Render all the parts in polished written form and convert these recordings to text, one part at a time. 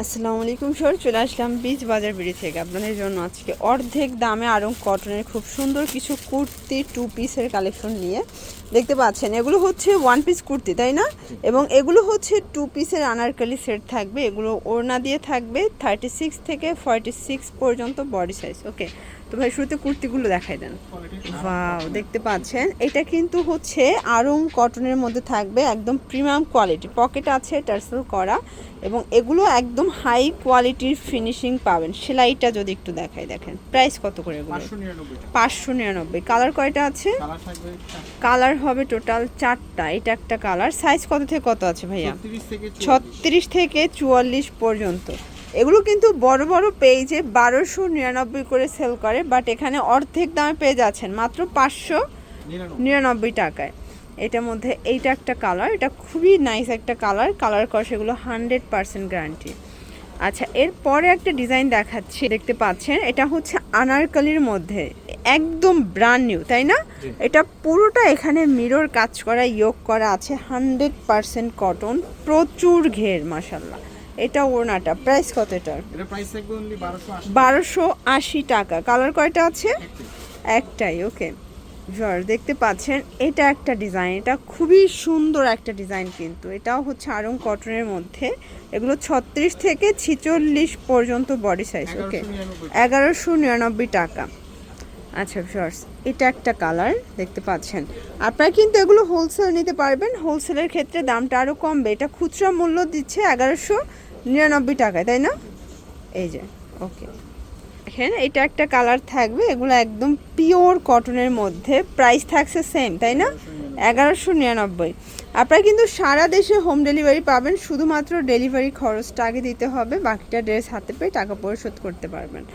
আসসালামু আলাইকুম স্যার, চলে আসলাম বীজ বাজার বিড়ি থেকে আপনাদের জন্য আজকে অর্ধেক দামে আরং কটনের খুব সুন্দর কিছু কুর্তি টু পিসের কালেকশন নিয়ে দেখতে পাচ্ছেন। এগুলো হচ্ছে ওয়ান পিস কুর্তি, তাই না? এবং এগুলো হচ্ছে টু পিসের আনারকলি সেট থাকবে। এগুলো ওড়না দিয়ে থাকবে 36 থেকে 46 পর্যন্ত বডি সাইজ। ওকে, তো ভাই শুরুতে কুর্তিগুলো দেখাই দেন। ওয়াও, দেখতে পাচ্ছেন এটা কিন্তু হচ্ছে আরং কটনের মধ্যে থাকবে, একদম প্রিমিয়াম কোয়ালিটি। পকেট আছে টার্সেল করা এবং এগুলো একদম হাই কোয়ালিটির ফিনিশিং পাবেন। সেলাইটা যদি একটু দেখাই, দেখেন প্রাইস কত করে এগুলো? 599। কালার কয়টা আছে? কালার হবে টোটাল 4টা। এটা একটা কালার। সাইজ কত থেকে কত আছে ভাইয়া? 36 থেকে 44 পর্যন্ত। এগুলো কিন্তু বড় বড় পেজে 1299 করে সেল করে, বাট এখানে অর্ধেক দামে পেয়ে যাচ্ছেন মাত্র 599 টাকায়। এটার মধ্যে এইটা একটা কালার, এটা খুবই নাইস একটা কালার। কালার করা সেগুলো 100% গ্যারান্টি। আচ্ছা, এরপরে একটা ডিজাইন দেখাচ্ছি, দেখতে পাচ্ছেন এটা হচ্ছে আনারকলির মধ্যে একদম ব্র্যান্ড নিউ, তাই না? এটা পুরোটা এখানে মিরর কাজ করা, ইয়োগ করা আছে, 100% কটন, প্রচুর ঘের, মাশাল্লাহ। এটা ওড়নাটা। প্রাইস কত এটার? এটা প্রাইস থাকবে অনলি 1280 টাকা। কালার কয়টা আছে? একটাই। ওকে দেখতে পাচ্ছেন এটা একটা ডিজাইন, এটা খুবই সুন্দর একটা ডিজাইন, কিন্তু এটাও হচ্ছে আরং কটনের মধ্যে। এগুলো 36 থেকে 46 পর্যন্ত বডি সাইজ। ওকে, 1199 টাকা। আচ্ছা ভিউয়ার্স, এটা একটা কালার দেখতে পাচ্ছেন। আপনারা কিন্তু এগুলো হোলসেল নিতে পারবেন, হোলসেলের ক্ষেত্রে দামটা আরও কমবে। এটা খুচরা মূল্য দিচ্ছে 1199 টাকায়, তাই না? এই যে, ওকে, দেখেন এটা একটা কালার থাকবে। এগুলো একদম পিওর কটনের মধ্যে, প্রাইস থাকছে সেম, তাই না? 1199। আপনারা কিন্তু সারা দেশে হোম ডেলিভারি পাবেন, শুধুমাত্র ডেলিভারি খরচটা আগে দিতে হবে, বাকিটা ড্রেস হাতে পেয়ে টাকা পরিশোধ করতে পারবেন।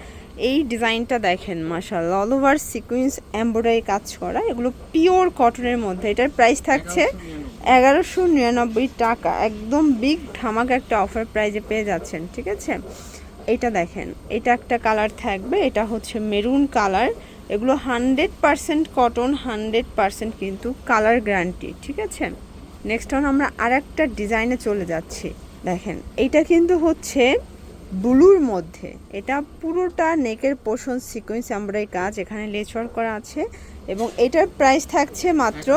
এই ডিজাইনটা দেখেন, মাশাআল্লাহ, অল ওভার সিকুয়েন্স এমব্রয়ডারি কাজ করা, এগুলো পিওর কটনের মধ্যে। এটার প্রাইস থাকছে 1199 টাকা। একদম বিগ ধামাকা একটা অফার প্রাইজে পেয়ে যাচ্ছেন, ঠিক আছে? এটা দেখেন, এটা একটা কালার থাকবে, এটা হচ্ছে মেরুন কালার। এগুলো 100% কটন, 100% কিন্তু কালার গ্যারান্টি, ঠিক আছে? নেক্সট আমরা আর একটা ডিজাইনে চলে যাচ্ছি। দেখেন এটা কিন্তু হচ্ছে ব্লুর মধ্যে, এটা পুরোটা নেকের পোর্শন সিকোয়েন্স এমব্রয়ডারি কাজ, এখানে লেস ওয়ার্ক করা আছে এবং এটার প্রাইস থাকছে মাত্র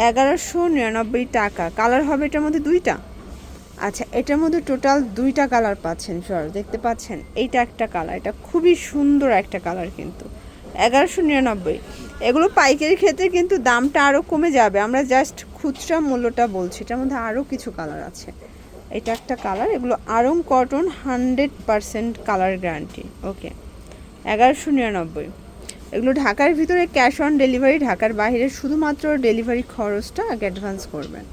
1199 টাকা। কালার হবে এটার মধ্যে দুইটা। আচ্ছা, এটার মধ্যে টোটাল দুইটা কালার পাচ্ছেন স্যার, দেখতে পাচ্ছেন। এইটা একটা কালার, এটা খুবই সুন্দর একটা কালার, কিন্তু 1199। এগুলো পাইকারি ক্ষেত্রে কিন্তু দামটা আরও কমে যাবে, আমরা জাস্ট খুচরা মূল্যটা বলছি। এটার মধ্যে আরও কিছু কালার আছে। এটা একটা কালার, এগুলো আরং কটন, 100% কালার গ্যারান্টি। ওকে, 1199। এগুলো ঢাকার ভিতরে ক্যাশ অন ডেলিভারি, ঢাকার বাইরে শুধুমাত্র ডেলিভারি খরচটা আগে অ্যাডভান্স করবেন।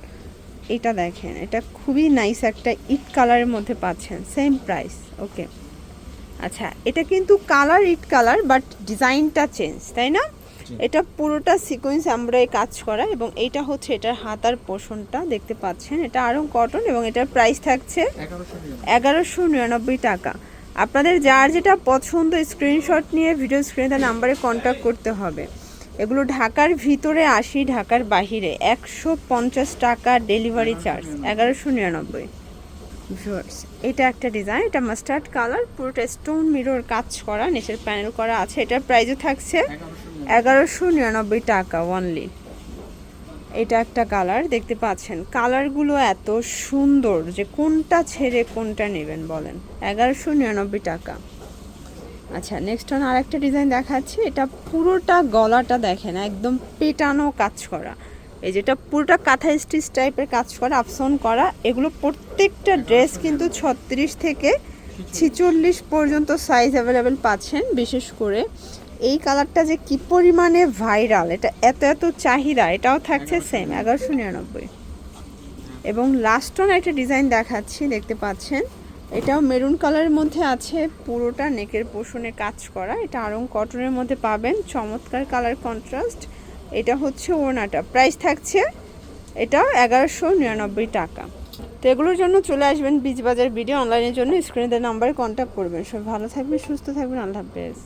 এটা দেখেন, এটা খুবই নাইস একটা ইট কালারের মধ্যে পাচ্ছেন, সেম প্রাইস। ওকে, আচ্ছা, এটা কিন্তু কালার ইট কালার, বাট ডিজাইনটা চেঞ্জ, তাই না? এটা পুরোটা সিকোয়েন্স এমব্রয়ডারি কাজ করা এবং এইটা হচ্ছে এটার হাতার পোর্শনটা, দেখতে পাচ্ছেন। এটা আরং কটন এবং এটার প্রাইস থাকছে 1199 টাকা। আপনাদের যার যেটা পছন্দ স্ক্রিনশট নিয়ে ভিডিও স্ক্রিনে তার নাম্বারে কন্ট্যাক্ট করতে হবে। এগুলো ঢাকার ভিতরে 80, ঢাকার বাহিরে 150 টাকা ডেলিভারি চার্জ, 1199। এটা একটা ডিজাইন, এটা মাস্টার্ড কালার, পুরোটা স্টোন মিরর কাজ করা, নিচের প্যানেল করা আছে। এটার প্রাইসও থাকছে 1199 টাকা অনলি। এটা একটা কালার, দেখতে পাচ্ছেন। কালারগুলো এত সুন্দর যে কোনটা ছেড়ে কোনটা নেবেন বলেন। 1199 টাকা। আচ্ছা, নেক্সট আর একটা ডিজাইন দেখাচ্ছি। এটা পুরোটা গলাটা দেখেন, একদম পেটানো কাজ করা। এই যেটা পুরোটা কাঁথা স্টিচ টাইপের কাজ করা, আপসন করা। এগুলো প্রত্যেকটা ড্রেস কিন্তু 36 থেকে 46 পর্যন্ত সাইজ অ্যাভেলেবেল পাচ্ছেন। বিশেষ করে এই কালারটা যে কি পরিমাণে ভাইরাল, এটা এত এত চাহিদা, এটাও থাকছে সেম 1199। এবং লাস্ট অন একটা ডিজাইন দেখাচ্ছি, দেখতে পাচ্ছেন। এটাও মেরুন কালারের মধ্যে আছে, পুরোটা নেকের পোর্শনে কাজ করা। এটা আরং কটনের মধ্যে পাবেন, চমৎকার কালার কন্ট্রাস্ট। এটা হচ্ছে ওড়নাটা, প্রাইস থাকছে এটা 1199 টাকা। তো এগুলোর জন্য চলে আসবেন বীজ বাজার ভিডিও অনলাইনের জন্য স্ক্রিনে দেওয়া নাম্বারে কন্ট্যাক্ট করবেন। সব ভালো থাকবেন, সুস্থ থাকবেন, আল্লাহ হাফেজ।